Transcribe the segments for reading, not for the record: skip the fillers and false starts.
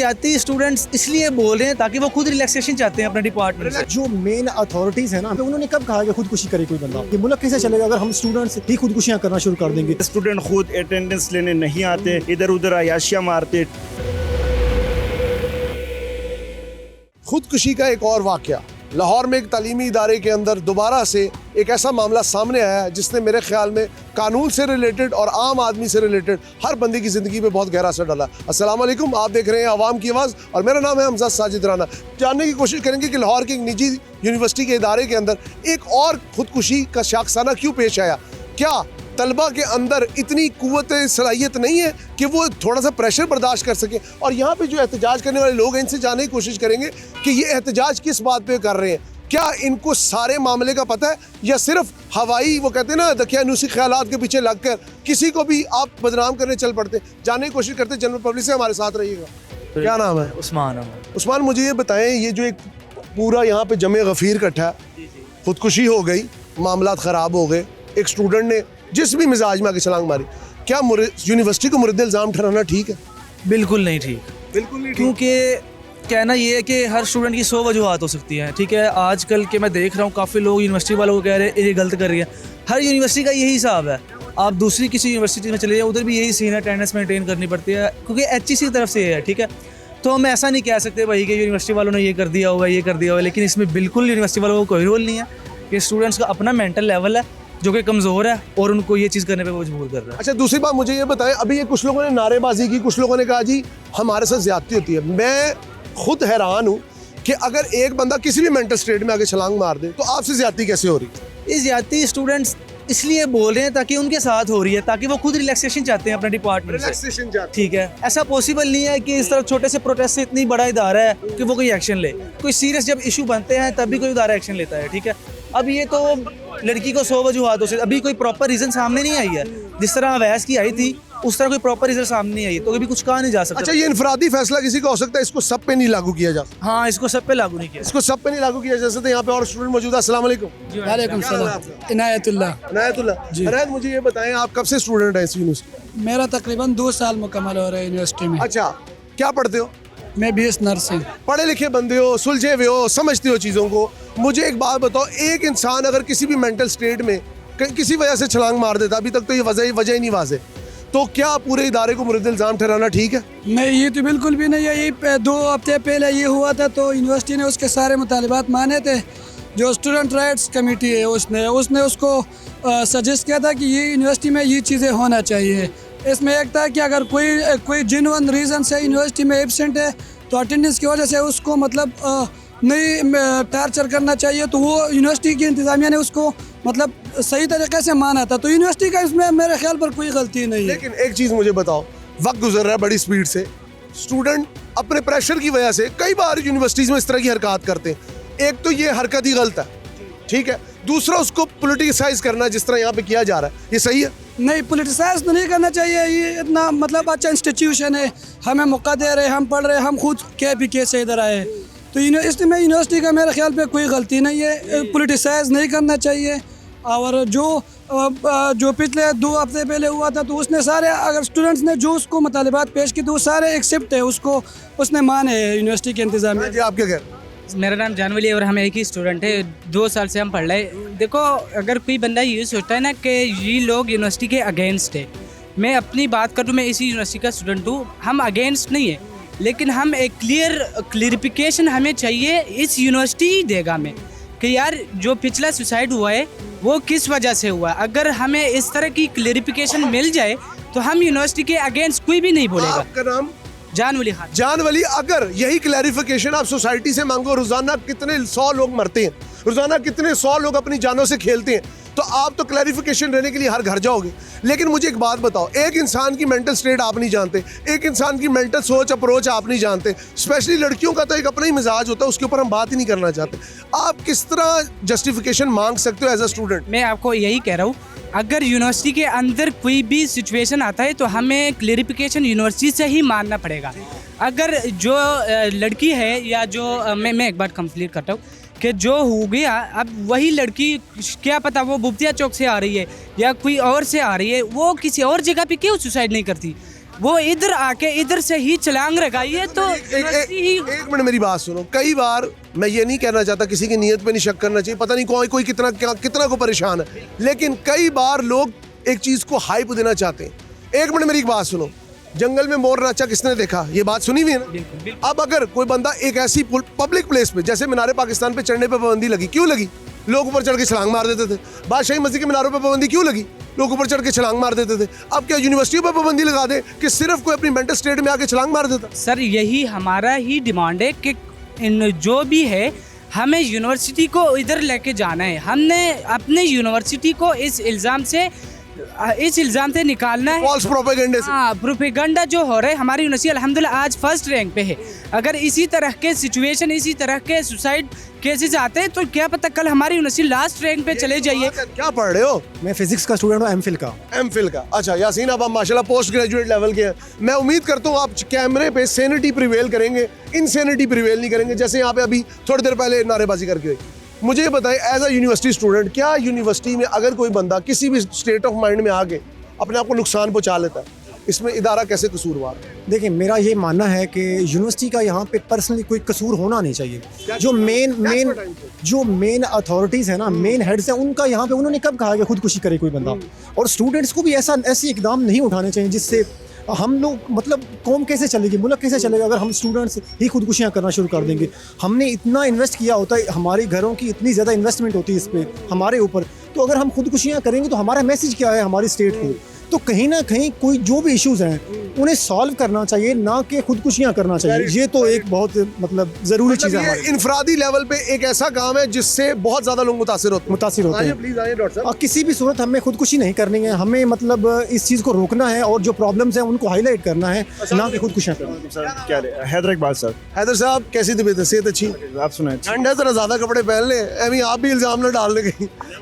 ज्यादा स्टूडेंट्स इसलिए बोल रहे हैं ताकि वो खुद रिलैक्सेशन चाहते हैं अपने डिपार्टमेंट से। जो मेन अथॉरिटीज है ना, तो उन्होंने कब कहा कि खुदकुशी करे कोई बंदा? ये मुल्क कैसे चलेगा अगर हम स्टूडेंट्स ही खुदकुशियां करना शुरू कर देंगे? स्टूडेंट खुद अटेंडेंस लेने नहीं आते, इधर उधर अयाशियां मारते। खुदकुशी का एक और वाकया, लाहौर में एक तालीमी इदारे के अंदर दोबारा से एक ऐसा मामला सामने आया है जिसने मेरे ख्याल में कानून से रिलेटेड और आम आदमी से रिलेटेड हर बंदे की ज़िंदगी पे बहुत गहरा असर डाला। अस्सलाम वालेकुम, आप देख रहे हैं आवाम की आवाज़ और मेरा नाम है हमजा साजिद राना। जानने की कोशिश करेंगे कि लाहौर की एक निजी यूनिवर्सिटी के इदारे के अंदर एक और खुदकुशी का शाखसाना क्यों पेश आया। क्या तलबा के अंदर इतनी कुव्वत सलाहियत नहीं है कि वो थोड़ा सा प्रेशर बर्दाश्त कर सके? और यहाँ पे जो एहतजाज करने वाले लोग हैं, इनसे जानने की कोशिश करेंगे कि ये एहतजाज किस बात पे कर रहे हैं। क्या इनको सारे मामले का पता है या सिर्फ हवाई, वो कहते हैं ना, दकियानूसी ख्यालात के पीछे लगकर किसी को भी आप बदनाम करने चल पड़ते? जानने की कोशिश करते हैं जनरल पब्लिक से। हमारे साथ रहिएगा। क्या नाम है? उस्मान। उस्मान, मुझे ये बताएं, ये जो एक पूरा यहाँ पे जमे गफीर इकट्ठा है, खुदकुशी हो गई, मामला ख़राब हो गए, एक स्टूडेंट ने जिस भी मिजाज में आके छलांग मारी, क्या यूनिवर्सिटी को मुर्द इल्ज़ाम ठहराना ठीक है? बिल्कुल नहीं ठीक, बिल्कुल नहीं। क्योंकि कहना ये है कि हर स्टूडेंट की 100 वजूहात हो सकती हैं। ठीक है, आजकल के मैं देख रहा हूँ काफ़ी लोग यूनिवर्सिटी वालों को कह रहे हैं ये गलत कर रही है। हर यूनिवर्सिटी का यही हिसाब है। आप दूसरी किसी यूनिवर्सिटी में चले जाए, उधर भी यही सीन है, अटेंडेंस मेंटेन करनी पड़ती है, क्योंकि HEC की तरफ से है। ठीक है, तो हम ऐसा नहीं कह सकते भाई कि यूनिवर्सिटी वालों ने ये कर दिया हुआ, ये कर दिया हुआ। लेकिन इसमें बिल्कुल यूनिवर्सिटी वालों को कोई रोल नहीं है कि स्टूडेंट्स का अपना मेंटल लेवल है जो कि कमज़ोर है और उनको ये चीज़ करने पे मजबूर कर रहा है। अच्छा, दूसरी बात मुझे ये बताएं, अभी ये कुछ लोगों ने नारेबाजी की, कुछ लोगों ने कहा जी हमारे साथ ज्यादती होती है। मैं खुद हैरान हूँ कि अगर एक बंदा किसी भी मेंटल स्टेट में आगे छलांग मार दे तो आपसे ज्यादती कैसे हो रही है? ये ज्यादा स्टूडेंट्स इसलिए बोल रहे हैं ताकि उनके साथ हो रही है, ताकि वो खुद रिलैक्सेशन चाहते हैं अपने डिपार्टमेंट से। ठीक है, ऐसा पॉसिबल नहीं है कि इस तरह छोटे से प्रोटेस्ट से इतनी बड़ा इदारा है कि वो कोई एक्शन ले। कोई सीरियस जब इशू बनते हैं तभी कोई इदारा एक्शन लेता है। ठीक है, अब ये तो लड़की को 100 वजूहातों से अभी कोई प्रॉपर रीज़न सामने नहीं आई है। जिस तरह अवैस की आई थी उस तरह कोई प्रॉपर रीज़न सामने नहीं आई, तो अभी कुछ कहा नहीं जा सकता। अच्छा, ये इनफरादी फैसला किसी का हो सकता है, इसको सब पे नहीं लागू किया जा सकता? हाँ, इसको सब पे लागू नहीं किया, इसको सब पे नहीं लागू किया जा सकता। यहाँ पे और स्टूडेंट मौजूद है। अस्सलाम वालेकुम। वालेकुम सलाम। इनायतुल्लाह। इनायतुल्लाह, इनायत, मुझे ये बताएं, आप कब से स्टूडेंट हैं इस यूनिवर्सिटी? मेरा तकरीबन 2 साल मुकम्मल हो रहा है यूनिवर्सिटी में। अच्छा, क्या पढ़ते हो? मैं BS नर्सिंग। पढ़े लिखे बंदे हो, सुलझे हुए हो, समझते हो चीज़ों को। मुझे एक बात बताओ, एक इंसान अगर किसी भी मेंटल स्टेट में किसी वजह से छलांग मार देता, अभी तक तो ये वजह ही नहीं वाज़े, तो क्या पूरे इदारे को मुर्द इल्ज़ाम ठहराना ठीक है? नहीं, ये तो बिल्कुल भी नहीं है। ये 2 हफ्ते पहले ये हुआ था तो यूनिवर्सिटी ने उसके सारे मुतालिबात माने थे। जो स्टूडेंट राइट्स कमेटी है उसने उसको सजेस्ट किया था कि ये यूनिवर्सिटी में ये चीज़ें होना चाहिए। इसमें एक था कि अगर कोई जेन्युइन रीज़न से यूनिवर्सिटी में एब्सेंट है तो अटेंडेंस की वजह से उसको मतलब नहीं टार्चर करना चाहिए। तो वो यूनिवर्सिटी की इंतज़ामिया ने उसको मतलब सही तरीके से माना था। तो यूनिवर्सिटी का इसमें मेरे ख्याल पर कोई गलती नहीं है। लेकिन एक चीज़ मुझे बताओ, वक्त गुजर रहा है बड़ी स्पीड से, स्टूडेंट अपने प्रेशर की वजह से कई बार यूनिवर्सिटीज़ में इस तरह की हरकत करते हैं। एक तो ये हरकत ही गलत है, ठीक है। दूसरा, उसको पोलिटिसाइज करना जिस तरह यहाँ पे किया जा रहा है, ये सही है? नहीं, पोलिटिसाइज तो नहीं करना चाहिए। ये इतना मतलब अच्छा इंस्टीट्यूशन है, हमें मौका दे रहे, हम पढ़ रहे, हम खुद KPK से इधर आए। तो इसमें यूनिवर्सिटी का मेरे ख्याल पे कोई गलती नहीं है, पोलिटिसाइज नहीं करना चाहिए। और जो पिछले 2 हफ्ते पहले हुआ था तो उसने सारे, अगर स्टूडेंट्स ने जो उसको मुतालिबात पेश की तो वो सारे एक्सेप्ट है, उसने माने है यूनिवर्सिटी के इंतज़ाम। जी, आप क्या कह रहे हैं? मेरा नाम जानवली है और हम एक ही स्टूडेंट है। 2 साल से हम पढ़ रहे हैं। देखो, अगर कोई बंदा ये सोचता है ना कि ये लोग यूनिवर्सिटी के अगेंस्ट है, मैं अपनी बात करूँ, मैं इसी यूनिवर्सिटी का स्टूडेंट हूँ, हम अगेंस्ट नहीं है, लेकिन हम एक क्लियरिफिकेशन हमें चाहिए इस यूनिवर्सिटी देगा हमें कि यार जो पिछला सुसाइड हुआ है वो किस वजह से हुआ। अगर हमें इस तरह की क्लियरिफिकेशन मिल जाए तो हम यूनिवर्सिटी के अगेंस्ट कोई भी नहीं बोलेगा। आपका नाम? जानवली खान। जानवली, अगर यही क्लैरिफिकेशन आप सोसाइटी से मांगो, रोजाना कितने 100 लोग मरते हैं, रोजाना कितने 100 लोग अपनी जानों से खेलते हैं, तो आप तो क्लैरिफिकेशन लेने के लिए हर घर जाओगे। लेकिन मुझे एक बात बताओ, एक इंसान की मेंटल स्टेट आप नहीं जानते, एक इंसान की मेंटल सोच अप्रोच आप नहीं जानते, स्पेशली लड़कियों का तो एक अपना ही मिजाज होता है, उसके ऊपर हम बात ही नहीं करना चाहते। आप किस तरह जस्टिफिकेशन मांग सकते हो एज अ स्टूडेंट? मैं आपको यही कह रहा हूँ, अगर यूनिवर्सिटी के अंदर कोई भी सिचुएशन आता है तो हमें क्लेरिफिकेशन यूनिवर्सिटी से ही मानना पड़ेगा। अगर जो लड़की है या जो मैं एक बार कंप्लीट करता हूँ कि जो हो गया, अब वही लड़की क्या पता वो बुब्तिया चौक से आ रही है या कोई और से आ रही है, वो किसी और जगह पे क्यों सुसाइड नहीं करती। वो इधर आके इधर से ही छलांग लगाइए तो यूनिवर्सिटी ही एक मिनट मेरी बात सुनो। कई बार मैं ये नहीं कहना चाहता किसी की नीयत पे नहीं शक करना चाहिए, पता नहीं कोई कितना को परेशान है, लेकिन कई बार लोग एक चीज को हाइप देना चाहते हैं। एक मिनट मेरी एक बात सुनो, जंगल में मोर नाचा किसने देखा, ये बात सुनी हुई है ना। अब अगर कोई बंदा एक ऐसी पब्लिक प्लेस पे, जैसे मीनारे पाकिस्तान पे चढ़ने पे पाबंदी लगी, क्यों लगी? लोग ऊपर चढ़ के छलांग मार देते थे। बादशाही मस्जिद के मीनारों पे पाबंदी क्यों लगी? लोग ऊपर चढ़ के छलांग मार देते थे। अब क्या यूनिवर्सिटियों पर पाबंदी लगा दे कि सिर्फ कोई अपनी मेंटल स्टेट में आके छलांग मार देता? सर यही हमारा ही डिमांड है कि इन जो भी है हमें यूनिवर्सिटी को इधर लेके जाना है। हमने अपने यूनिवर्सिटी को इस इल्ज़ाम से निकालना है, फॉल्स प्रोपेगेंडे से। हाँ, प्रोपेगेंडा जो हो रहा है। हमारी यूनिवर्सिटी अल्हम्दुलिल्लाह आज फर्स्ट रैंक पे है। अगर इसी तरह के सिचुएशन, इसी तरह के सुसाइड केसेस आते हैं तो क्या पता कल हमारी यूनिवर्सिटी लास्ट रैंक पे चले जाइए। क्या पढ़ रहे हो? मैं फिजिक्स का स्टूडेंट हूँ, एमफिल का। एमफिल का, अच्छा यासीन, अब आप माशाल्लाह पोस्ट ग्रेजुएट लेवल के हैं। मैं उम्मीद करता हूँ आप कैमरे पे सैनिटी प्रिवेल करेंगे, इनसैनिटी प्रिवेल नहीं करेंगे, जैसे यहाँ पे अभी थोड़ी देर पहले नारेबाजी करके हुई। मुझे ये बताएं, एज अ यूनिवर्सिटी स्टूडेंट, क्या यूनिवर्सिटी में अगर कोई बंदा किसी भी स्टेट ऑफ माइंड में आके अपने आप को नुकसान पहुंचा लेता है, इसमें इदारा कैसे कसूरवार है? देखिए, मेरा ये मानना है कि यूनिवर्सिटी का यहाँ पे पर्सनली कोई कसूर होना नहीं चाहिए। जो मेन अथॉरिटीज़ है ना, मेन हेड्स हैं, उनका यहाँ पे उन्होंने कब कहा कि खुदकुशी करे कोई बंदा? और स्टूडेंट्स को भी ऐसे इकदाम नहीं उठाने चाहिए जिससे हम लोग, मतलब कौम कैसे चलेगी, मुल्क कैसे चलेगा अगर हम स्टूडेंट्स ही खुदकुशियाँ करना शुरू कर देंगे। हमने इतना इन्वेस्ट किया होता है, हमारे घरों की इतनी ज़्यादा इन्वेस्टमेंट होती है इस पर हमारे ऊपर, तो अगर हम खुदकुशियाँ करेंगे तो हमारा मैसेज क्या है हमारी स्टेट को? तो कहीं ना कहीं कोई जो भी इश्यूज़ हैं उन्हें सॉल्व करना चाहिए, ना कि खुदकुशियाँ करना चाहिए। ये तो एक बहुत मतलब ज़रूरी चीज़ है। ये इनफरादी लेवल पे एक ऐसा काम है जिससे बहुत ज़्यादा लोग मुतासिर होते हैं। प्लीज आइए डॉक्टर साहब। और किसी भी सूरत हमें खुदकुशी नहीं करनी है, हमें मतलब इस चीज़ को रोकना है और जो प्रॉब्लम्स हैं उनको हाईलाइट करना है, ना कि खुदकुशियाँ करना। सर क्या हैदर इकबाल सर। हैदर साहब, कैसी तबीयत है? सेहत अच्छी? आप सुनाए। ठंड है, जरा ज़्यादा कपड़े पहन ले, अभी आप भी इल्ज़ाम न डाल लगे।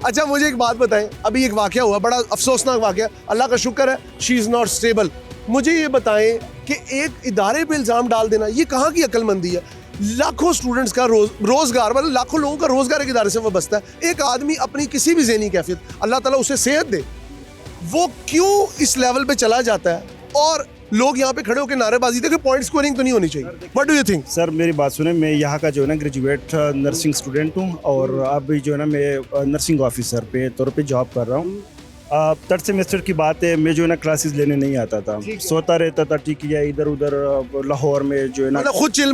अच्छा, मुझे एक बात बताएं, अभी एक वाक़या हुआ, बड़ा अफसोसनाक वाक़या, अल्लाह का शुक्र है शी इज़ नॉट स्टेबल। मुझे ये बताएं कि एक इदारे पे इल्ज़ाम डाल देना, ये कहाँ की अक्लमंदी है? लाखों स्टूडेंट्स का रोज़गार, मतलब लाखों लोगों का रोज़गार एक इदारे से वाबस्ता है। एक आदमी अपनी किसी भी ज़हनी कैफियत, अल्लाह ताला उसे सेहत दे, वो क्यों इस लेवल पे चला जाता है? और लोग यहाँ पे खड़े होकर नारेबाजी, देखिए पॉइंट स्कोरिंग तो नहीं होनी चाहिए। What do you think? Sir मेरी बात सुने, मैं यहाँ का जो है ना ग्रेजुएट नर्सिंग स्टूडेंट हूँ और अभी जो है ना मैं नर्सिंग ऑफिसर पे तौर पे जॉब कर रहा हूँ। थर्ड सेमेस्टर की बात है, मैं जो है ना क्लासेस लेने नहीं आता था, सोता रहता था, ठीक है, इधर उधर लाहौर में जो है ना खुद चिल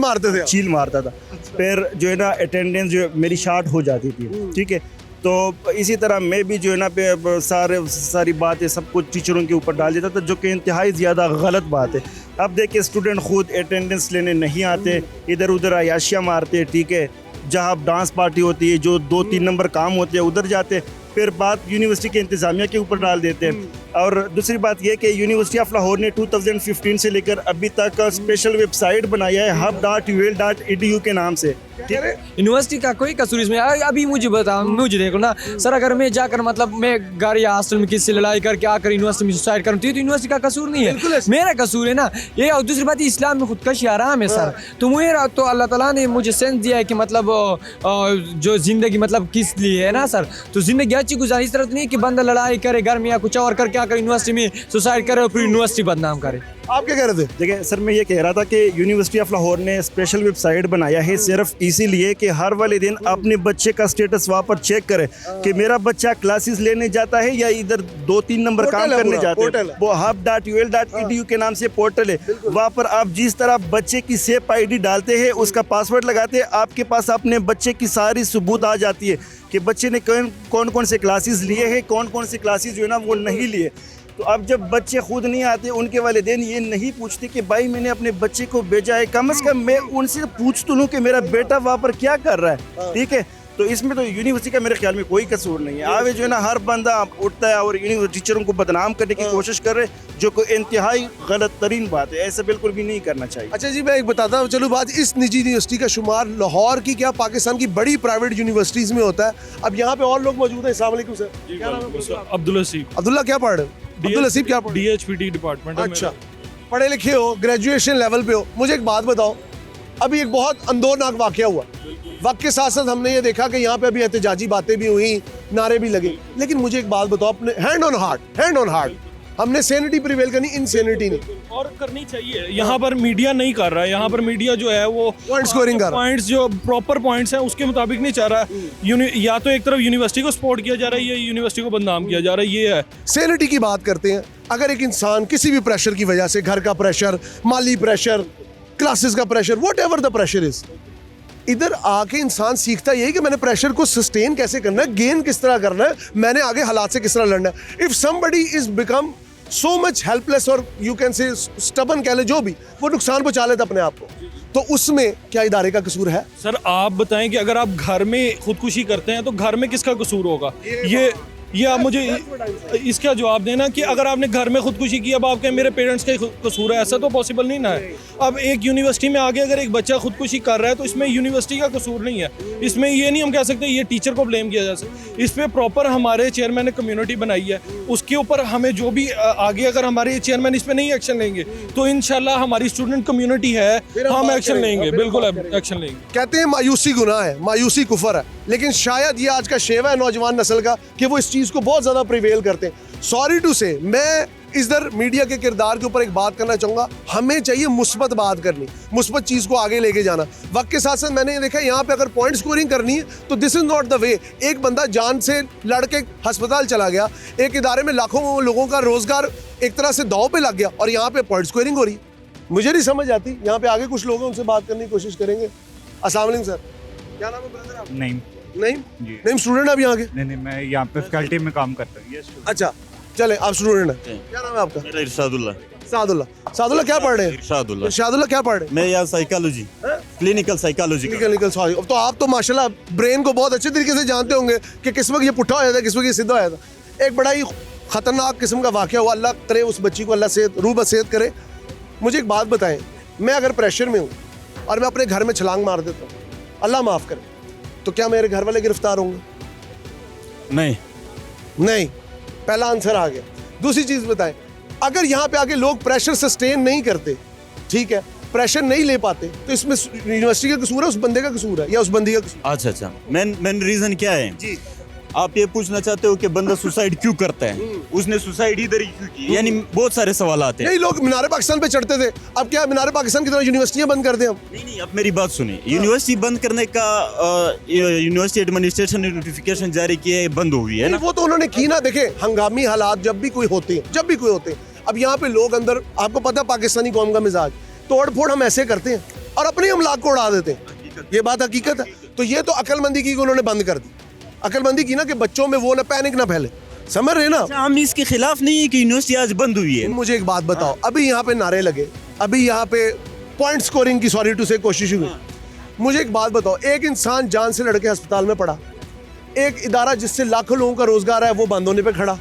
मारता था। फिर जो है ना अटेंडेंस जो मेरी शार्ट हो जाती थी, ठीक है। तो इसी तरह मैं भी जो है ना पे सारी बातें सब कुछ टीचरों के ऊपर डाल देता था, जो कि इंतहाई ज़्यादा गलत बात है। अब देखिए स्टूडेंट खुद अटेंडेंस लेने नहीं आते, इधर उधर अयाशियाँ मारते, ठीक है। जहाँ डांस पार्टी होती है, जो 2-3 नंबर काम होते हैं, उधर जाते, फिर बात यूनिवर्सिटी के इंतज़ामिया के ऊपर डाल देते हैं। और दूसरी बात यह कि यूनिवर्सिटी ऑफ लाहौर ने 2015 से लेकर अभी तक स्पेशल वेबसाइट बनाया है hub.ul.edu के नाम से। यूनिवर्सिटी का कोई कसूर इसमें? अभी मुझे बताओ, मुझे देखो ना सर, अगर मैं जाकर मतलब मैं घर या हॉस्टल में किसी से लड़ाई करके आकर यूनिवर्सिटी में सुसाइड करूँ तो ये तो यूनिवर्सिटी का कसूर नहीं है, मेरा कसूर है ना ये। और दूसरी बात, इस्लाम में खुदकशी हराम है सर। तो मुझे तो अल्लाह ताला ने मुझे सेंस दिया है कि मतलब जो ज़िंदगी मतलब किस लिए है ना सर, तो ज़िंदगी अच्छी गुजारी। इस तरह तो नहीं कि बंदा लड़ाई करे घर में या कुछ और करके आकर यूनिवर्सिटी में सुसाइड करे और फिर यूनिवर्सिटी बदनाम करे। आप क्या कह रहे थे? देखिए सर, मैं ये कह रहा था कि यूनिवर्सिटी ऑफ लाहौर ने स्पेशल वेबसाइट बनाया है सिर्फ इसीलिए कि हर वाले दिन अपने बच्चे का स्टेटस वहाँ पर चेक करे कि मेरा बच्चा क्लासेस लेने जाता है या इधर 2-3 नंबर काम करने जाते हैं। वो hub.ul.edu के नाम से पोर्टल है, वहाँ पर आप जिस तरह बच्चे की सेफ ID डालते हैं, उसका पासवर्ड लगाते हैं, आपके पास अपने बच्चे की सारी सबूत आ जाती है कि बच्चे ने कौन कौन से क्लासेस लिए हैं, कौन कौन से क्लासेस जो है ना वो नहीं लिए। तो अब जब बच्चे खुद नहीं आते, उनके वालिदैन ये नहीं पूछते कि भाई मैंने अपने बच्चे को भेजा है, कम से कम मैं उनसे पूछ तो लूँ कि मेरा बेटा वहाँ पर क्या कर रहा है, ठीक है। तो इसमें तो यूनिवर्सिटी का मेरे ख्याल में कोई कसूर नहीं है। आगे जो है ना हर बंदा उठता है और यूनिवर्सिटी टीचरों को बदनाम करने की कोशिश कर रहे, जो कोई इंतहाई गलत तरीन बात है, ऐसा बिल्कुल भी नहीं करना चाहिए। अच्छा जी, मैं एक बताता हूँ, चलो बात, इस निजी यूनिवर्सिटी का शुमार लाहौर की क्या पाकिस्तान की बड़ी प्राइवेट यूनिवर्सिटीज़ में होता है। अब यहाँ पे और लोग मौजूद हैं। अस्सलाम वालेकुम सर। क्या नाम है? अब्दुल हसीब। अब्दुल्ला, क्या पढ़ रहे हो? अब्दुल हसीब क्या पढ़ रहे हो? DHPT department. अच्छा, पढ़े लिखे हो, ग्रेजुएशन लेवल पे हो। मुझे एक बात बताओ, अभी एक बहुत अंदोरनाक वाकया हुआ, वक्त के साथ साथ हमने ये देखा कि यहाँ पे अभी एहतजाजी बातें भी हुई, नारे भी लगे, लेकिन मुझे एक बात बताओ, अपने हैंड ऑन हार्ट, हमने सैनिटी प्रिवेल करनी, इनसैनिटी नहीं। और करनी चाहिए। यहाँ पर मीडिया नहीं कर रहा है, यहाँ पर मीडिया जो है वो पॉइंट स्कोरिंग कर रहा है। पॉइंट्स जो प्रॉपर पॉइंट्स हैं उसके मुताबिक नहीं चाह रहा है। या तो एक तरफ यूनिवर्सिटी को सपोर्ट किया जा रहा है या यूनिवर्सिटी को बदनाम किया जा रहा है, ये है। सैनिटी की बात करते हैं। अगर एक इंसान किसी भी प्रेशर की वजह से, घर का प्रेशर, माली प्रेशर, क्लासेस का pressure, what ever the pressure is, इधर आके इंसान सीखता यही कि मैंने प्रेशर को सस्टेन कैसे करना है, गेन किस तरह करना है, मैंने आगे हालात से किस तरह लड़ना है। If somebody is become so much helpless और यू कैन से स्टबन कह ले, जो भी, वो नुकसान पहुंचा लेता अपने आप को, तो उसमें क्या इदारे का कसूर है? सर आप बताएं कि अगर आप घर में खुदकुशी करते हैं तो घर में किसका कसूर होगा? ये आप मुझे इसका जवाब देना कि अगर आपने घर में खुदकुशी की, अब आप कहें मेरे पेरेंट्स का ही कसूर है, ऐसा तो पॉसिबल नहीं ना है। अब एक यूनिवर्सिटी में आगे अगर एक बच्चा खुदकुशी कर रहा है तो इसमें यूनिवर्सिटी का कसूर नहीं है। इसमें ये नहीं हम कह सकते ये टीचर को ब्लेम किया जा सकता। इस पर प्रॉपर हमारे चेयरमैन ने कम्युनिटी बनाई है, उसके ऊपर हमें जो भी आगे अगर हमारे चेयरमैन इस पर नहीं एक्शन लेंगे तो इंशाल्लाह हमारी स्टूडेंट कम्युनिटी है, हम एक्शन लेंगे, बिल्कुल एक्शन लेंगे। कहते हैं मायूसी गुनाह है, मायूसी कुफर है, लेकिन शायद ये आज का शेवा है नौजवान नस्ल का कि वो इस चीज़ को बहुत ज़्यादा प्रिवेल करते हैं। सॉरी टू से, मैं इधर मीडिया के किरदार के ऊपर एक बात करना चाहूँगा। हमें चाहिए मुस्बत बात करनी, मुस्बत चीज़ को आगे लेके जाना। वक्त के साथ साथ मैंने देखा यहाँ पे अगर पॉइंट स्कोरिंग करनी है तो this is not the way. एक बंदा जान से लड़ के अस्पताल चला गया, एक इदारे में लाखों लोगों का रोज़गार एक तरह से दांव पे लग गया और यहाँ पे पॉइंट स्कोरिंग हो रही है। मुझे नहीं समझ आती। यहाँ पे आगे कुछ लोग हैं, उनसे बात करने की कोशिश करेंगे। अस्सलाम वालेकुम सर, क्या नाम है ब्रदर आप? नहीं स्टूडेंट आप यहाँ के? नहीं, मैं यहाँ पे फैकल्टी में काम करता हूँ। अच्छा चले, आप स्टूडेंट हैं, क्या नाम है आपका? मेरा इरशादुल्लाह। सादुल्ला क्या पढ़ रहे हैं? इरशादुल्ला क्या पढ़ रहे हैं? मैं यहाँ साइकोलॉजी, क्लिनिकल साइकोलॉजी। तो आप तो माशाल्लाह ब्रेन को बहुत अच्छे तरीके से जानते होंगे कि किस वक्त ये पुट्ठा होया था, किस वक्त ये सीधा होया था। एक बड़ा ही खतरनाक किस्म का वाकया हुआ। अल्लाह करे उस बच्ची को अल्लाह सेहत रूह बसेहत करे। मुझे एक बात बताएं, मैं अगर प्रेशर में हूँ और मैं अपने घर में छलांग मार देता हूँ, अल्लाह माफ़ करे, तो क्या मेरे घर वाले गिरफ्तार होंगे? नहीं, पहला आंसर आ गया। दूसरी चीज़ बताएं, अगर यहाँ पे आके लोग प्रेशर सस्टेन नहीं करते, ठीक है, प्रेशर नहीं ले पाते, तो इसमें यूनिवर्सिटी का कसूर है, उस बंदे का कसूर है या उस बंदी का कसूर? अच्छा, मेन रीजन क्या है जी? आप ये पूछना चाहते हो कि बंदा सुसाइड क्यों करता है, उसने सुसाइड इधर ही क्यों की, यानी बहुत सारे सवाल आते हैं। नहीं, लोग मीनार पाकिस्तान पे चढ़ते थे, अब क्या मीनार पाकिस्तान की तरह यूनिवर्सिटियां बंद कर दें हम? नहीं, अब मेरी बात सुनिए। यूनिवर्सिटी बंद करने का यूनिवर्सिटी एडमिनिस्ट्रेशन ने नोटिफिकेशन जारी किया है, बंद हो गई है ना। वो तो उन्होंने की ना। देखे, हंगामी हालात जब भी कोई होते हैं, अब यहाँ पे लोग अंदर, आपको पता है पाकिस्तानी कौम का मिजाज, तोड़ फोड़ हम ऐसे करते हैं और अपने अमलाक को उड़ा देते हैं। ये बात हकीकत है। तो ये तो अक्लमंदी की उन्होंने बंद कर दी, अक्लमंदी की ना, कि बच्चों में वो ना पैनिक ना फैले, समझ रहे ना? हम इसके खिलाफ नहीं है कि यूनिवर्सिटी आज बंद हुई है। मुझे एक बात बताओ, अभी यहाँ पे नारे लगे, अभी यहाँ पे पॉइंट स्कोरिंग की, सॉरी टू से, कोशिश हुई। मुझे एक बात बताओ, एक इंसान जान से लड़के अस्पताल में पड़ा, एक इदारा जिससे लाखों लोगों का रोजगार है वो बंद होने पे खड़ा,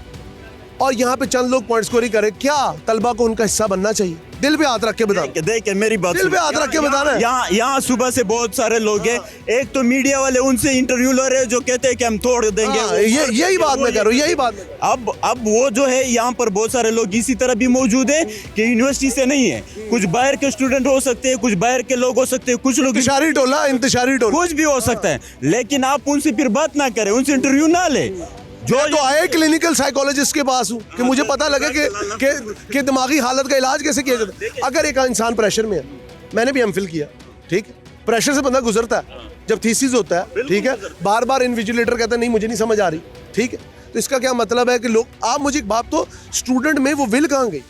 और यहाँ पे चंद लोग पॉइंट स्कोरिंग करे। क्या तलबा को उनका हिस्सा बनना चाहिए? दिल पे हाथ रख के बताओ। देखिए मेरी बात, दिल पे हाथ रख के बताना है। यहाँ सुबह से बहुत सारे लोग हैं, एक तो मीडिया वाले उनसे इंटरव्यू ले रहे हैं जो कहते हैं कि हम तोड़ देंगे। यही बात मैं कह रहा हूँ, यही बात। अब वो जो है, यहाँ पर बहुत सारे लोग इसी तरह भी मौजूद हैं कि यूनिवर्सिटी से नहीं है, कुछ बाहर के स्टूडेंट हो सकते हैं, कुछ बाहर के लोग हो सकते हैं, कुछ लोग इंतशारी टोला कुछ भी हो सकता है, लेकिन आप उनसे फिर बात ना करें, उनसे इंटरव्यू ना ले। जो तो आए क्लिनिकल साइकोलॉजिस्ट के पास हूँ कि मुझे पता लगे कि दिमागी हालत का इलाज कैसे किया जाता है। अगर एक इंसान प्रेशर में है, मैंने भी एमफिल किया, ठीक है, प्रेशर से बंदा गुजरता है, जब थीसिस होता है, ठीक है, बार बार इन्विजिलेटर कहता है नहीं मुझे नहीं समझ आ रही, ठीक है, तो इसका क्या मतलब है कि लोग, आप मुझे एक बात, तो स्टूडेंट में वो विल कहाँ गई?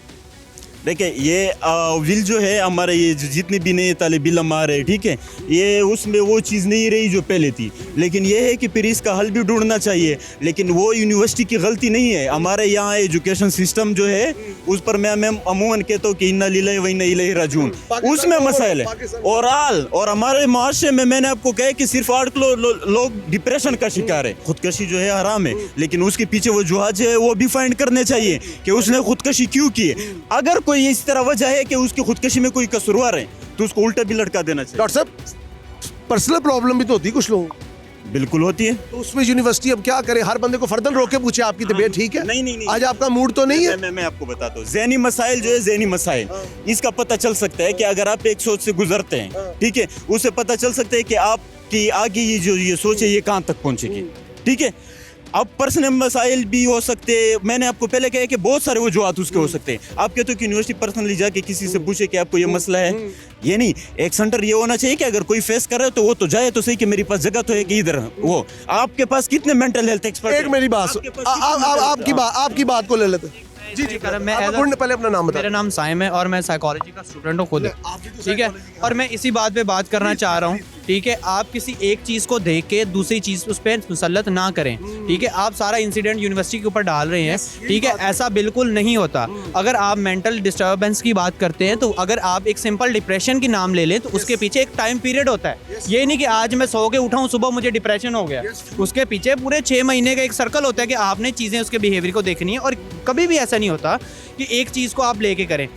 देखिए ये विल जो है हमारे, ये जितने भी नए तालिब इल्म आ रहे हैं, ठीक है, ये उसमें वो चीज़ नहीं रही जो पहले थी, लेकिन ये है कि फिर इसका हल भी ढूंढना चाहिए। लेकिन वो यूनिवर्सिटी की गलती नहीं है, हमारे यहाँ एजुकेशन सिस्टम जो है उस पर मैं अमूमन कहता हूँ कि इन्ना लिल्लाहि व इन्ना इलैहि राजिऊन, उसमें मसाइल है। और हमारे माशरे में मैंने आपको कहा कि सिर्फ 8 लोग डिप्रेशन का शिकार है। खुदकशी जो है हराम है, लेकिन उसके पीछे वो वजूहात है वो भी फाइंड करने चाहिए कि उसने खुदकशी क्यों की है। अगर कोई इस तरह वजह है कि उसकी खुदकशी में कोई कसूरवार है तो उसको उल्टा भी लटका देना चाहिए। डॉक्टर साहब, पर्सनल प्रॉब्लम भी तो होती है कुछ लोगों को। बिल्कुल होती है, तो उसमें यूनिवर्सिटी अब क्या करे? हर बंदे को फर्दन रोक के पूछे आपकी तबीयत ठीक है? नहीं, आज आपका मूड तो नहीं है। मैं आपको बताता हूँ, ज़हनी मसाइल जो है, ज़हनी मसाइल, इसका पता चल सकता है कि अगर आप एक सोच से गुजरते हैं, ठीक है, उससे पता चल सकता है कि आपकी आगे ये जो ये सोच है ये कहाँ तक पहुँचेगी, ठीक है। अब पर्सनल मसाइल भी हो सकते हैं। मैंने आपको पहले कहा कि बहुत सारे वजूहत उसके हो सकते हैं। आप कहते हो कि यूनिवर्सिटी पर्सनली जाके किसी से पूछे कि आपको ये मसला है, ये नहीं। एक सेंटर ये होना चाहिए कि अगर कोई फेस कर रहा है तो वो तो जाए तो सही कि मेरे पास जगह तो है कि इधर वो। आपके पास कितने मेंटल हेल्थ एक्सपर्ट? एक मेरी बात आपकी बात को ले लेते हैं। जी जी पहले अपना नाम बताएं। मेरा नाम साइम है और मैं साइकोलॉजी का स्टूडेंट हूँ खुद, ठीक है। और मैं इसी बात पे बात करना चाह रहा हूँ, ठीक है। आप किसी एक चीज़ को देख के दूसरी चीज़ उस पर मुसल्लत ना करें, ठीक है। आप सारा इंसिडेंट यूनिवर्सिटी के ऊपर डाल रहे हैं, ठीक है। ऐसा बिल्कुल नहीं होता। अगर आप मेंटल डिस्टर्बेंस की बात करते हैं तो अगर आप एक सिंपल डिप्रेशन की नाम ले लें तो उसके पीछे एक टाइम पीरियड होता है। ये नहीं कि आज मैं सो के उठा हूँ सुबह मुझे डिप्रेशन हो गया, उसके पीछे पूरे 6 महीने का एक सर्कल होता है कि आपने चीज़ें उसके बिहेवियर को देखनी है। और कभी भी ऐसा नहीं होता कि एक चीज़ को आप लेके करें।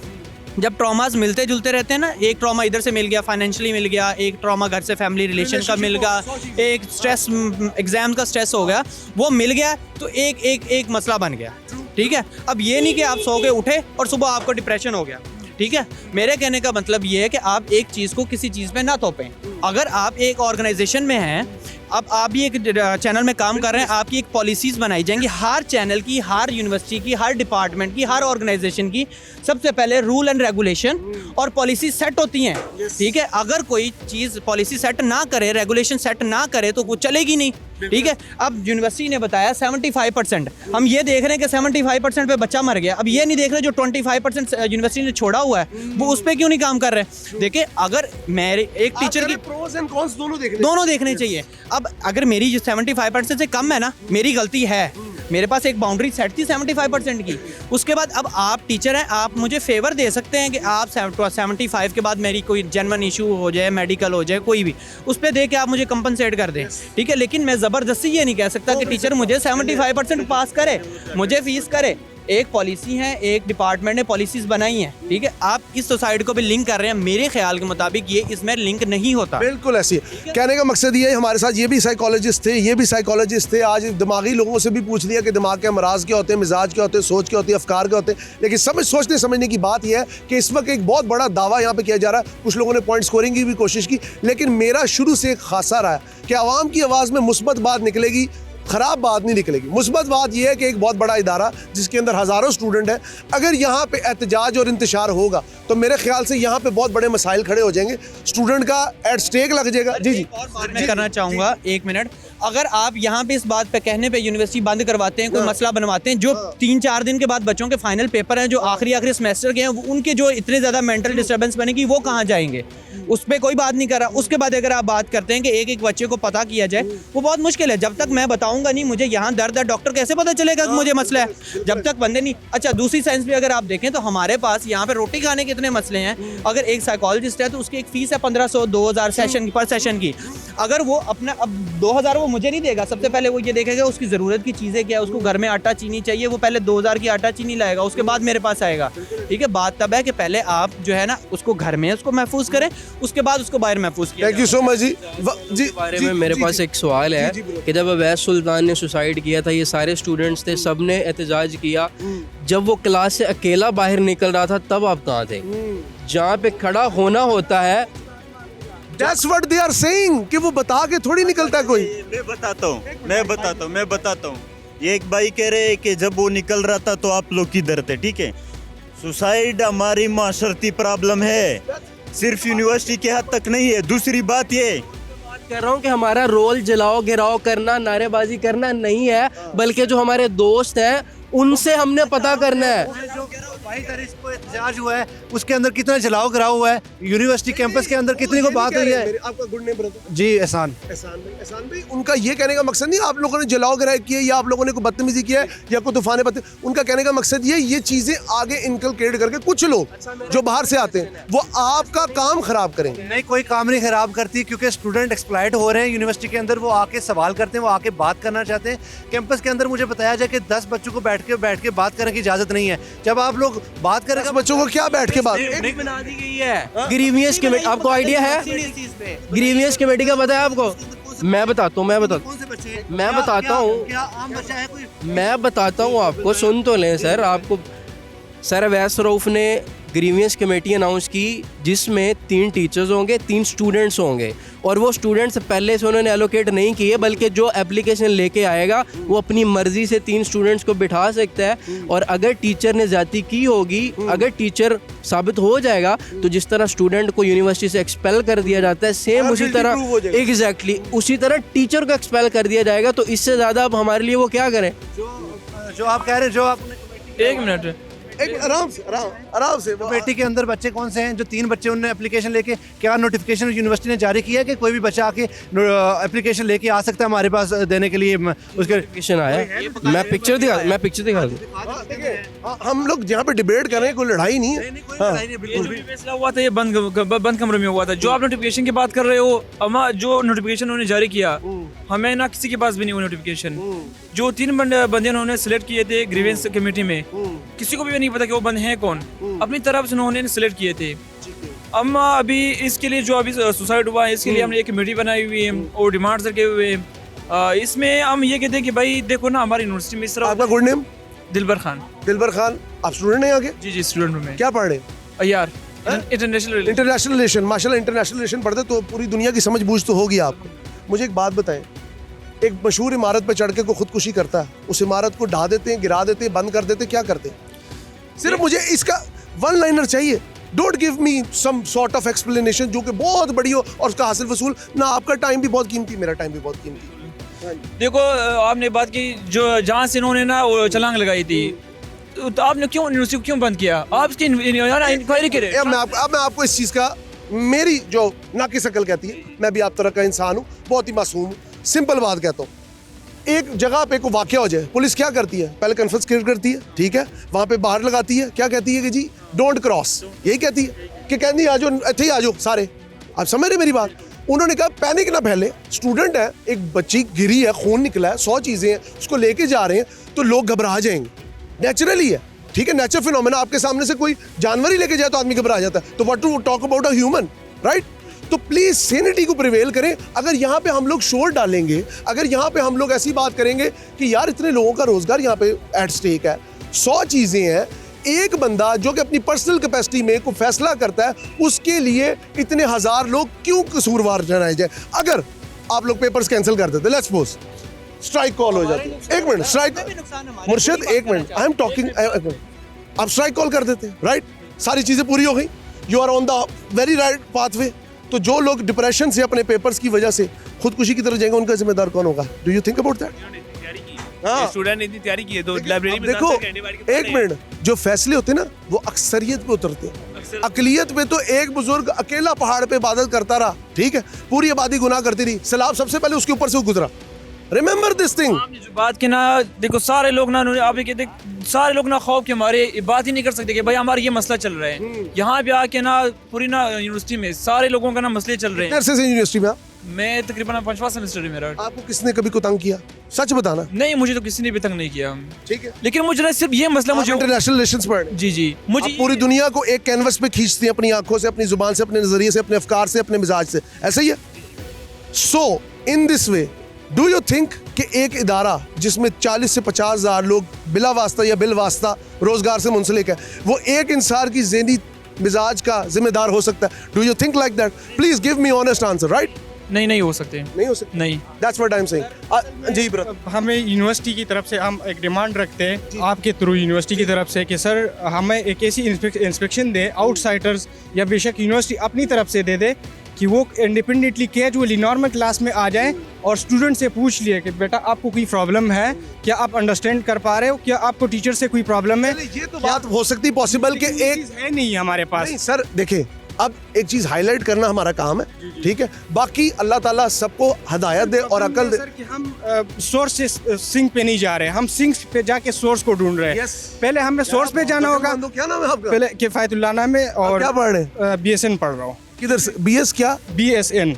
जब ट्रॉमास मिलते जुलते रहते हैं ना, एक ट्रॉमा इधर से मिल गया, फाइनेंशियली मिल गया, एक ट्रॉमा घर से फैमिली रिलेशन का मिल गया, एक स्ट्रेस एग्जाम का स्ट्रेस हो गया, वो मिल गया तो एक मसला बन गया, ठीक है। अब ये नहीं कि आप सो के उठे और सुबह आपको डिप्रेशन हो गया, ठीक है। मेरे कहने का मतलब ये है कि आप एक चीज़ को किसी चीज़ में ना थोपें। अगर आप एक ऑर्गेनाइजेशन में हैं, अब आप भी एक चैनल में काम कर रहे हैं, आपकी एक पॉलिसीज़ बनाई जाएंगी हर चैनल की, हर यूनिवर्सिटी की, हर डिपार्टमेंट की, हर ऑर्गेनाइजेशन की। सबसे पहले रूल एंड रेगुलेशन और पॉलिसी सेट होती हैं, ठीक है। अगर कोई चीज़ पॉलिसी सेट ना करे, रेगुलेशन सेट ना करे तो वो चलेगी नहीं, ठीक है। अब यूनिवर्सिटी ने बताया 75%, हम ये देख रहे हैं कि 75% पे बच्चा मर गया। अब ये नहीं देख रहे जो 25% यूनिवर्सिटी ने छोड़ा हुआ है वो उस पर क्यों नहीं काम कर रहे। देखिए, अगर मेरे एक टीचर की प्रोस एंड कॉन्स दोनों देखने चाहिए। अब अगर मेरी जो 75% से कम है ना, मेरी गलती है, मेरे पास एक बाउंड्री सेट थी 75% की। उसके बाद अब आप टीचर हैं, आप मुझे फेवर दे सकते हैं कि आप 75 के बाद मेरी कोई जेन्युइन इशू हो जाए, मेडिकल हो जाए, कोई भी, उस पर दे के आप मुझे कंपनसेट कर दें, ठीक है। लेकिन मैं ज़बरदस्ती ये नहीं कह सकता कि टीचर मुझे 75% पास करे, मुझे फीस करे। एक पॉलिसी है, एक डिपार्टमेंट ने पॉलिसीज बनाई हैं, ठीक है। आप इस सोसाइटी को भी लिंक कर रहे हैं, मेरे ख्याल के मुताबिक ये इसमें लिंक नहीं होता। बिल्कुल ऐसी कहने का मकसद ये है। हमारे साथ ये भी साइकोलॉजिस्ट थे, ये भी साइकोलॉजिस्ट थे। आज दिमागी लोगों से भी पूछ लिया कि दिमाग के अमराज क्या होते हैं, मिजाज क्या होते हैं, सोच क्या होती है, अफकार क्या होते हैं। लेकिन सोचने समझने की बात यह है कि इस वक्त एक बहुत बड़ा दावा यहाँ पे किया जा रहा है। कुछ लोगों ने पॉइंट स्कोरिंग की भी कोशिश की, लेकिन मेरा शुरू से एक खासा रहा है कि आवाम की आवाज़ में मुस्बत बात निकलेगी, ख़राब बात नहीं निकलेगी। मुस्बत बात यह है कि एक बहुत बड़ा इदारा जिसके अंदर हज़ारों स्टूडेंट हैं, अगर यहाँ पे एहतजाज और इंतशार होगा तो मेरे ख्याल से यहाँ पे बहुत बड़े मसाइल खड़े हो जाएंगे, स्टूडेंट का एट स्टेक लग जाएगा। जी जी और बात मैं करना चाहूँगा, 1 मिनट। अगर आप यहाँ पे इस बात पे कहने पे यूनिवर्सिटी बंद करवाते हैं, कोई मसला बनवाते हैं, जो 3-4 दिन के बाद बच्चों के फाइनल पेपर हैं, जो आखिरी सेमेस्टर के हैं, उनके जो इतने ज़्यादा मेंटल डिस्टर्बेंस बनेगी, वो कहाँ जाएंगे, उस पर कोई बात नहीं कर रहा। उसके बाद अगर आप बात करते हैं कि एक बच्चे को पता किया जाए, वो बहुत मुश्किल है। जब तक मैं बताऊंगा नहीं मुझे यहाँ दर्द है, डॉक्टर कैसे पता चलेगा कि मुझे मसला है, जब तक बंदे नहीं। अच्छा, दूसरी साइंस भी अगर आप देखें तो हमारे पास यहाँ पे रोटी खाने के इतने मसले हैं। अगर एक साइकोलॉजिस्ट है तो उसकी एक फीस है 1500-2000 सेशन पर सेशन की। अगर वो अपना अब 2000 वो मुझे नहीं देगा, सबसे पहले वो ये देखेगा उसकी ज़रूरत की चीज़ें क्या है, उसको घर में आटा चीनी चाहिए, वो पहले 2000 की आटा चीनी लाएगा, उसके बाद मेरे पास आएगा, ठीक है। बात तब है कि पहले आप जो है ना उसको घर में उसको महफूज करें, उसके बाद उसको बाहर महफूज किया। थैंक यू सो मच जी। जी बारे में मेरे पास एक सवाल है कि जब अवैस सुल्तान ने सुसाइड किया था, ये सारे स्टूडेंट्स थे, सब ने एहतजाज किया, जब वो क्लास से अकेला बाहर निकल रहा था तब आप कहाँ थे? जहाँ पे खड़ा होना होता है, That's what they are saying कि वो बता के थोड़ी निकलता कोई। मैं बताता हूँ। ये एक भाई कह रहे हैं कि जब वो निकल रहा था तो आप लोग किधर थे, ठीक है। सुसाइड हमारी माशरती प्रॉब्लम है, सिर्फ यूनिवर्सिटी के हद तक नहीं है। दूसरी बात ये कर रहा हूँ कि हमारा रोल जलाओ गिराओ करना, नारेबाजी करना नहीं है, बल्कि जो हमारे दोस्त हैं उनसे हमने पता करना है। जो 22 तारीख को एहतजाज हुआ है उसके अंदर कितना जलाओ गिराव हुआ है, यूनिवर्सिटी कैंपस के अंदर कितनी को बात हुई है। आपका गुड नेम ब्रदर? जी एहसान भाई, उनका ये कहने का मकसद नहीं आप लोगों ने जलाओ गिराव किया या आप लोगों ने कोई बदतमीजी किया है या कोई तूफान पत्ते। उनका कहने का मकसद ये चीजें आगे इनकलकेट करके कुछ लोग जो बाहर से आते हैं वो आपका काम खराब करेंगे। नहीं, कोई काम नहीं खराब करती, क्योंकि स्टूडेंट एक्सप्लॉइट हो रहे हैं यूनिवर्सिटी के अंदर, वो आके सवाल करते हैं, वो आके बात करना चाहते हैं। कैंपस के अंदर मुझे बताया जाए कि 10 बच्चों को बैठ के बात करने की इजाजत नहीं है। जब आप लोग बात करें बच्चों को क्या बैठ के बात बना दी गई है ग्रीवियस कमेटी, आपको आइडिया है ग्रीवियस कमेटी का? पता है आपको? मैं बताता हूँ आपको, सुन तो लें सर। आपको सर अवैस रऊफ ने ग्रीवियंस कमेटी अनाउंस की जिसमें 3 टीचर्स होंगे, 3 स्टूडेंट्स होंगे, और वो स्टूडेंट्स पहले से उन्होंने एलोकेट नहीं किए, बल्कि जो एप्लीकेशन लेके आएगा वो अपनी मर्ज़ी से 3 स्टूडेंट्स को बिठा सकता है। और अगर टीचर ने ज़्यादती की होगी, अगर टीचर साबित हो जाएगा, तो जिस तरह स्टूडेंट को यूनिवर्सिटी से एक्सपेल कर दिया जाता है, सेम उसी तरह एग्जैक्टली उसी तरह टीचर को एक्सपेल कर दिया जाएगा। तो इससे ज़्यादा अब हमारे लिए वो क्या करें? जो आप कह रहे हैं, जो आपने एक मिनट, एक आराम से कमेटी के अंदर बच्चे कौन से हैं? जो 3 बच्चे उन्होंने एप्लीकेशन लेके, क्या नोटिफिकेशन यूनिवर्सिटी ने जारी किया है कि कोई भी बच्चा आके एप्लीकेशन लेके आ सकता है हमारे पास देने के लिए? उसके नोटिफिकेशन आया, मैं पिक्चर दिखा दूँ। हम लोग जहाँ पे डिबेट कर रहे हैं, कोई लड़ाई नहीं है। ये जो भी फैसला हुआ था ये बंद कमरे में हुआ था। जो आप नोटिफिकेशन की बात कर रहे हो, जो नोटिफिकेशन उन्होंने जारी किया, हमें ना किसी के पास भी नहीं हुआ नोटिफिकेशन। जो 3 बंदे उन्होंने सिलेक्ट किए थे ग्रीवेंस कमेटी में, किसी को भी नहीं पता कि वो बंदे हैं कौन, अपनी तरफ से उन्होंने सिलेक्ट किए थे। हम अभी इसके लिए जो अभी सुसाइड हुआ है, इसके लिए हमने एक कमेटी बनाई हुई है और डिमांड्स रखे हुए हैं। इसमें हम ये कहते हैं कि भाई देखो ना, हमारी यूनिवर्सिटी में इस तरह। आपका गुड नेम? दिलबर खान। दिलबर खान, आप स्टूडेंट हैं आगे? जी स्टूडेंट हूँ मैं। क्या पढ़ रहे हैं? यार इंटरनेशनल रिलेशन। माशाल्लाह इंटरनेशनल रिलेशन पढ़ते तो पूरी दुनिया की समझ बूझ तो होगी आपको। मुझे एक बात बताएं, एक मशहूर इमारत पे चढ़ के कोई खुदकुशी करता है, उस इमारत को ढा देते हैं, गिरा देते हैं, बंद कर देते हैं, क्या करते हैं? सिर्फ मुझे इसका वन लाइनर चाहिए। Don't give me some sort of explanation जो कि बहुत बड़ी हो और उसका हासिल वसूल ना। आपका टाइम भी बहुत कीमती, मेरा टाइम भी बहुत कीमती। देखो आपने बात की जो जहाँ से इन्होंने ना वो छलांग लगाई थी, तो आपने क्यों यूनिवर्सिटी क्यों बंद किया? आप इसकी इंक्वायरी करें। अब मैं आपको इस चीज़ का, मेरी जो नाकिस अकल कहती है, मैं भी आप तरह का इंसान हूँ, बहुत ही मासूम हूँ। सिंपल बात कहता हूँ, एक जगह पे कोई वाक़या हो जाए, पुलिस क्या करती है? पहले कन्फ्रेंस क्रिएट करती है, ठीक है, वहाँ पे बाहर लगाती है, क्या कहती है कि जी डोंट क्रॉस, यही कहती है कि कहती आ जाओ, इतने ही आ जाओ सारे। आप समझ रहे मेरी बात? उन्होंने कहा पैनिक ना फैले, स्टूडेंट है, एक बच्ची गिरी है, खून निकला है, 100 चीज़ें हैं, उसको लेके जा रहे हैं, तो लोग घबरा जाएंगे, नेचुरली है, ठीक है, नेचुरल फिनोमेना। आपके सामने से कोई जानवर ही लेके जाए तो आदमी घबरा जाता है, तो what to talk about a human, right? तो प्लीज सैनिटी को प्रिवेल करें। अगर यहाँ पे हम लोग शोर डालेंगे, अगर यहाँ पे हम लोग ऐसी बात करेंगे कि यार इतने लोगों का रोजगार यहाँ पे एट स्टेक है, 100 चीजें हैं, एक बंदा जो कि अपनी पर्सनल कैपेसिटी में कोई फैसला करता है, उसके लिए इतने 1000 लोग क्यों कसूरवार ठहराए जाए? अगर आप लोग पेपर्स कैंसिल कर देते, लेट्स सपोज स्ट्राइक कॉल हो जाती, एक मिनट, स्ट्राइक मुर्शिद, एक मिनट, आई एम टॉकिंग, आप स्ट्राइक कॉल कर देते, राइट? सारी चीजें पूरी हो गई, you are on the very right pathway. तो जो लोग डिप्रेशन से अपने पेपर्स की वजह से खुदकुशी की तरफ जाएंगे, उनका जिम्मेदार कौन होगा? Do you think about that? Student ने इतनी तैयारी की है तो लाइब्रेरी में देखो, एक मिनट, जो फैसले होते हैं ना वो अक्सरियत पे उतरते हैं। अकलियत पे तो एक बुजुर्ग अकेला पहाड़ पे इबादत करता रहा, ठीक है, पूरी आबादी गुनाह करती रही, सैलाब सबसे पहले उसके ऊपर से गुजरा। Remember this thing. आपने जो बात की ना, देखो सारे लोग ना, आप ये कहते सारे लोग ना खौफ के हमारे बात ही नहीं कर सकते कि भाई हमारा ये मसला चल रहा है। यहाँ पे आके ना पूरी ना यूनिवर्सिटी में सारे लोगों का ना मसले चल रहे हैं। से यूनिवर्सिटी में मैं तकरीबन 5वां सेमेस्टर है मेरा। आपको किसने कभी को तंग किया? सच बताना। नहीं, मुझे तो किसी ने भी तंग नहीं किया, ठीक है, लेकिन मुझे ना सिर्फ ये मसला, मुझे इंटरनेशनल रिलेशंस पर, जी मुझे पूरी दुनिया को एक कैनवस पे खींचती है, अपनी आंखों से, अपनी जुबान से, अपने नजरिए से, अपने अफकार से, अपने मिजाज से, ऐसा ही है। So in this way do you think कि एक इदारा जिसमें 40 से 50 हज़ार लोग बिला वास्ता या बिल वास्ता रोजगार से मुंसलिक है, वो एक इंसान की ज़हनी मिजाज का जिम्मेदार हो सकता है? Do you think like that? Please give me honest answer, right? नहीं हो सकते, नहीं हो सकते, नहीं। That's what I am saying. जी ब्रदर, हमें यूनिवर्सिटी की तरफ से हम एक डिमांड रखते हैं आपके थ्रू यूनिवर्सिटी की तरफ से कि सर हमें एक ऐसी इंस्पेक्शन दे, आउटसाइडर्स या बेशक यूनिवर्सिटी अपनी तरफ से दे दे कि वो इंडिपेंडेंटली कैजुअली नॉर्मल क्लास में आ जाएं और स्टूडेंट से पूछ लिए कि बेटा आपको कोई प्रॉब्लम है क्या, आप अंडरस्टैंड कर पा रहे हो क्या, आपको टीचर से कोई प्रॉब्लम है? ये तो बात हो सकती पॉसिबल कि एक है नहीं हमारे पास। नहीं सर, देखिए अब एक चीज़ हाईलाइट करना हमारा काम है, ठीक है, बाकी अल्लाह ताला सबको हदायत दे और अकल दे। सर कि हम सोर्स से सिंक पे नहीं जा रहे, हम सिंक पे जाके सोर्स को ढूंढ रहे हैं। पहले हमें सोर्स पे जाना होगा। क्या नाम है आपका? पहले किफायतुल्लाह नाम है। और क्या पढ़ रहे हैं? BSN पढ़ रहा हूँ। किधर से? BS क्या? BSN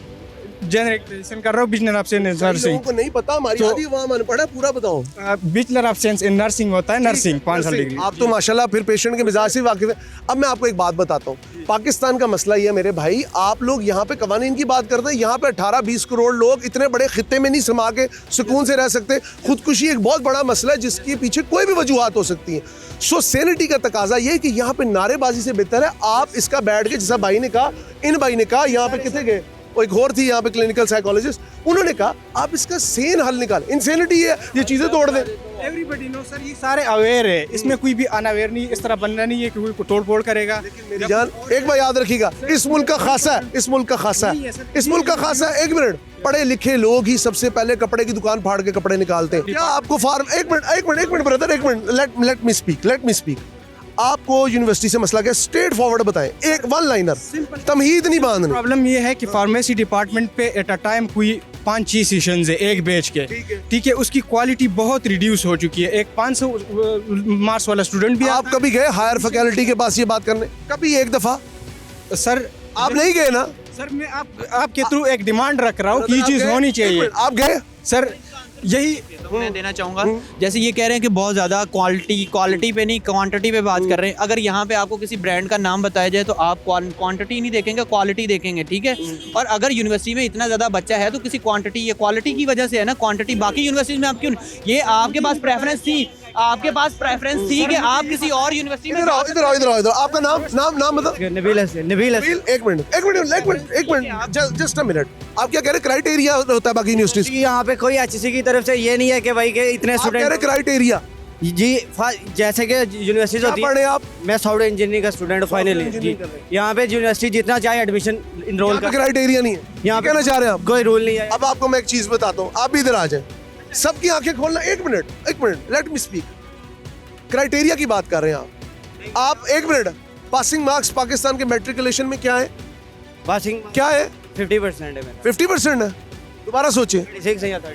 जनरलाइजेशन कर रहा हूँ बैचलर ऑफ साइंस इन लोगों नर्सिंग। को नहीं पता, हमारी तो- आधी अवाम अनपढ़ है, पूरा बताओ। Bachelor of science in nursing होता है, नर्सिंग 5 साल डिग्री। आप तो माशाल्लाह फिर पेशेंट के मिजाज से वाकिफ है। अब मैं आपको एक बात बताता हूँ, पाकिस्तान का मसला ये है मेरे भाई, आप लोग यहाँ पे कवानीन की बात करते हैं, यहाँ पे 18-20 करोड़ लोग इतने बड़े खित्ते में नहीं समा के सुकून से रह सकते। खुदकुशी एक बहुत बड़ा मसला है जिसके पीछे कोई भी वजूहात हो सकती हैं। सो सैनिटी का तकाजा ये है कि यहाँ पे नारेबाजी से बेहतर है आप इसका बैठ के, जैसा भाई ने कहा, इन भाई ने कहा, यहाँ पे कितने गए, वो एक और थी यहाँ पे क्लिनिकल साइकोलॉजिस्ट, उन्होंने कहा आप इसका सेन हल निकालें। इंसेनिटी है ये चीज़ें तोड़ दें। एवरीबॉडी नो सर, ये सारे अवेयर है, इसमें कोई भी अनअवेयर नहीं, इस तरह बनना नहीं है कि कोई तोड़ फोड़ करेगा। मेरी जान एक बार याद रखिएगा, इस मुल्क का खासा है, इस मुल्क का खासा है, इस मुल्क का खासा है। एक मिनट, पढ़े लिखे लोग ही सबसे पहले कपड़े की दुकान फाड़ के कपड़े निकालते हैं। क्या आपको फार्म, एक मिनट ब्रदर, एक मिनट, लेट मी स्पीक। आपको यूनिवर्सिटी से मसला क्या, स्ट्रेट फॉरवर्ड बताएं, एक वन लाइनर, तमहीद नहीं बांधनी। प्रॉब्लम ये है कि फार्मेसी डिपार्टमेंट पे एट अ टाइम कोई 5-6 सेशंस है एक बैच के, ठीक है, उसकी क्वालिटी बहुत रिड्यूस हो चुकी है। एक 500 मार्क्स वाला स्टूडेंट भी आप कभी गए हायर फैकल्टी के पास ये बात करने, कभी एक दफा? सर आप नहीं गए ना? सर मैं आपके थ्रू एक डिमांड रख रहा हूँ कि ये चीज़ होनी चाहिए। आप गए? सर यही मैं देना चाहूँगा, जैसे ये कह रहे हैं कि बहुत ज़्यादा क्वालिटी पे नहीं क्वांटिटी पे बात कर रहे हैं। अगर यहाँ पे आपको किसी ब्रांड का नाम बताया जाए तो आप क्वांटिटी नहीं देखेंगे, क्वालिटी देखेंगे, ठीक है। और अगर यूनिवर्सिटी में इतना ज़्यादा बच्चा है तो किसी क्वांटिटी, ये क्वालिटी की वजह से है ना, क्वांटिटी बाकी यूनिवर्सिटी में आप क्यों, ये आपके पास प्रेफरेंस थी, आपके पास प्रेफरेंस थी कि आप किसी और यूनिवर्सिटी में। इधर आपका नाम बताओ। नबील हसन। एक मिनट, जस्ट अ मिनट। आप क्या कह रहे, क्राइटेरिया होता है बाकी यूनिवर्सिटी? यहाँ पे कोई एचएससी की तरफ से ये नहीं है कि भाई के इतने स्टूडेंट, क्राइटेरिया जी जैसे कि यूनिवर्सिटी होती है। आप? मैं सॉफ्टवेयर इंजीनियरिंग का स्टूडेंट फाइनली। यहाँ पे यूनिवर्सिटी जितना चाहे एडमिशन इनरोल कर, क्राइटेरिया नहीं है यहाँ कहना चाह रहे हैं आप? कोई रूल नहीं है। अब आपको मैं एक चीज बताता हूँ, आप भी इधर आ जाए, सबकी आंखें खोलना। एक minute, let me speak. Criteria की बात कर रहे हैं आप। एक मिनट, पासिंग मार्क्स पाकिस्तान के मैट्रिकुलेशन में क्या है? पासिंग क्या है? 50% है। 50% है? दोबारा सोचे,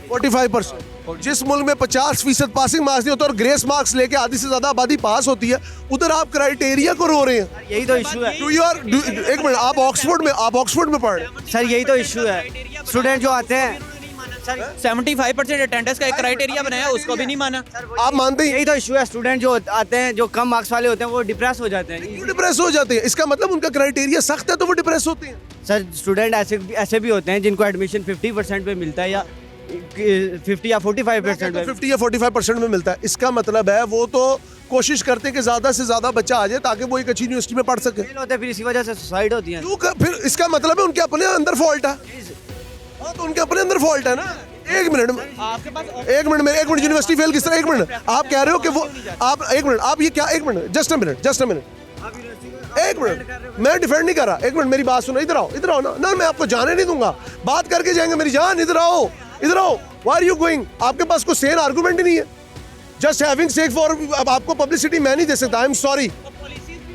45%। जिस मुल्क में 50% पासिंग मार्क्स नहीं होता और ग्रेस मार्क्स लेके आधी से ज्यादा आबादी पास होती है, उधर आप क्राइटेरिया को रो रहे हैं। यही तो इशू है। एक मिनट, आप ऑक्सफोर्ड में पढ़ रहे हैं सर, यही तो इशू है। स्टूडेंट जो आते हैं सर 75% अटेंडेंस का एक क्राइटेरिया बनाया, उसको भी नहीं माना। आप मानते हैं? यही तो इशू है। स्टूडेंट जो आते हैं, जो कम मार्क्स वाले होते हैं, वो डिप्रेस हो जाते हैं। क्यों डिप्रेस हो जाते हैं? इसका मतलब उनका क्राइटेरिया सख्त है तो वो डिप्रेस होते हैं। सर स्टूडेंट ऐसे भी होते हैं जिनको एडमिशन 50% पे मिलता है, या 50 या 45% पे। 50 या 45% में मिलता है। इसका मतलब है वो तो कोशिश करते हैं कि ज्यादा से ज्यादा बच्चा आ जाए ताकि वो एक अच्छी यूनिवर्सिटी में पढ़ सके। होते हैं, फिर इसी वजह से सुसाइड होती है। फिर इसका मतलब है उनके अपने अंदर फॉल्ट है। हाँ, तो उनके अपने अंदर फॉल्ट है ना। एक मिनट, यूनिवर्सिटी फेल किस तरह? एक मिनट, आप कह रहे हो कि वो आप, एक मिनट, आप ये क्या, एक मिनट, जस्ट अ मिनट, एक मिनट, मैं डिफेंड नहीं कर रहा। एक मिनट, मेरी बात सुनो, इधर आओ ना, मैं आपको जाने नहीं दूंगा, बात करके जाएंगे। मेरी जान, इधर आओ। Why are you going? आपके पास कोई सेन आर्गुमेंट ही नहीं है। जस्ट हैविंग सेक फॉर, अब आपको पब्लिसिटी मैं नहीं दे सकता, आई एम सॉरी।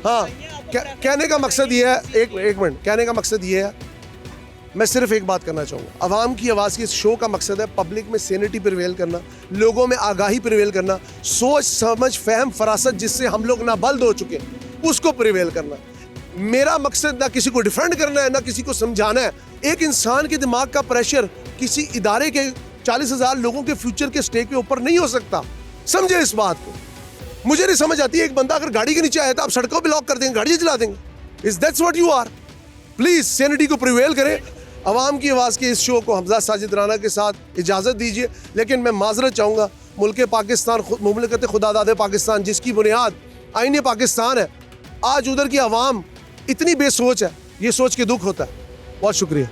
हाँ, कहने का मकसद ये है, एक मिनट, कहने का मकसद ये है, मैं सिर्फ एक बात करना चाहूँगा। अवाम की आवाज़ की इस शो का मकसद है पब्लिक में सैनिटी प्रिवेल करना, लोगों में आगाही प्रिवेल करना, सोच समझ फहम फरासत जिससे हम लोग ना बल्द हो चुके उसको प्रिवेल करना। मेरा मकसद ना किसी को डिफेंड करना है, ना किसी को समझाना है। एक इंसान के दिमाग का प्रेशर किसी इदारे के 40,000 लोगों के फ्यूचर के स्टेक के ऊपर नहीं हो सकता। समझे इस बात को। मुझे नहीं समझ आती है, एक बंदा अगर गाड़ी के नीचे आया तो आप सड़कों ब्लॉक कर देंगे, गाड़ी चला देंगे। Is that's what you are? Please sanity को प्रिवेल करें। अवाम की आवाज़ के इस शो को हमजा साजिद राना के साथ इजाज़त दीजिए। लेकिन मैं माजरत चाहूँगा, मुल्क पाकिस्तान, मुमलिकत खुदादाद पाकिस्तान जिसकी बुनियाद आईन पाकिस्तान है, आज उधर की आवाम इतनी बेसोच है, ये सोच के दुख होता है। बहुत शुक्रिया।